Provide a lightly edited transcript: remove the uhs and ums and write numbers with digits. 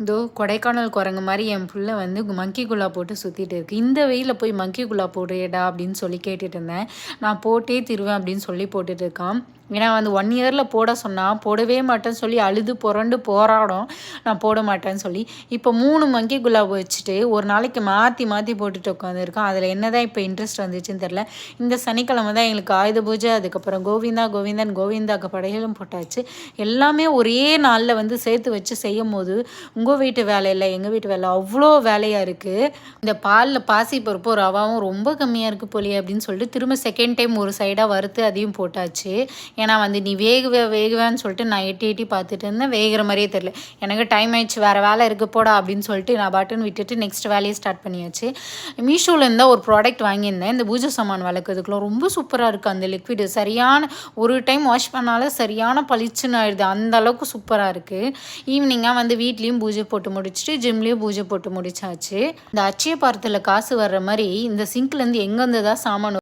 இதோ கொடைக்கானல் குரங்கு மாதிரி என் புள்ள வந்து மங்கி குல்லா போட்டு சுற்றிட்டு இருக்கு. இந்த வெயிலில் போய் மங்கி குல்லா போடுறியடா அப்படின்னு சொல்லி கேட்டுட்டு இருந்தேன். நான் போட்டே திருவேன் அப்படின்னு சொல்லி போட்டுட்டு இருக்கான். ஏன்னா வந்து 1 இயரில் போட சொன்னால் போடவே மாட்டேன்னு சொல்லி அழுது புரண்டு போராடும். நான் போட மாட்டேன்னு சொல்லி இப்போ 3 மங்கி குலாப் வச்சுட்டு ஒரு நாளைக்கு மாற்றி மாற்றி போட்டுட்டு உட்காந்துருக்கான். அதில் என்ன தான் இப்போ இன்ட்ரெஸ்ட் வந்துச்சுன்னு தெரில. இந்த சனிக்கிழமை தான் எங்களுக்கு ஆயுத பூஜை, அதுக்கப்புறம் கோவிந்தா கோவிந்தன் கோவிந்தாக்கு படையலும் போட்டாச்சு. எல்லாமே ஒரே நாளில் வந்து சேர்த்து வச்சு செய்யும் போது உங்கள் வீட்டு வேலை இல்லை எங்கள் வீட்டு வேலை அவ்வளோ வேலையாக இருக்குது. இந்த பாலில் பாசி பருப்பு ரவாவும் ரொம்ப கம்மியாக இருக்குது போலியே அப்படின்னு சொல்லிட்டு திரும்ப செகண்ட் டைம் ஒரு சைடாக வறுத்து அதையும் போட்டாச்சு. ஏன்னா வந்து நீ வேகுவேன்னு சொல்லிட்டு நான் எட்டி எட்டி பார்த்துட்டு இருந்தேன். வேகிற மாதிரியே தெரில. எனக்கு டைம் ஆயிடுச்சு, வேறு வேலை இருக்குது போடா அப்படின்னு சொல்லிட்டு நான் பாட்டுன்னு விட்டுட்டு நெக்ஸ்ட் வேலையை ஸ்டார்ட் பண்ணியாச்சு. மீஷோவில் இருந்தால் ஒரு ப்ராடக்ட் வாங்கியிருந்தேன். இந்த பூஜை சாமான் விளக்குறதுக்குலாம் ரொம்ப சூப்பராக இருக்குது. அந்த லிக்விடு சரியான ஒரு டைம் வாஷ் பண்ணாலும் சரியான பளிச்சுன்னு ஆயிடுது. அந்த அளவுக்கு சூப்பராக இருக்குது. ஈவினிங்காக வந்து வீட்லேயும் பூஜை போட்டு முடிச்சுட்டு ஜிம்லேயும் பூஜை போட்டு முடிச்சாச்சு. இந்த அச்சய பாரத்தில் காசு வர்ற மாதிரி இந்த சிங்க்லேருந்து எங்கே வந்து தான் சாமான்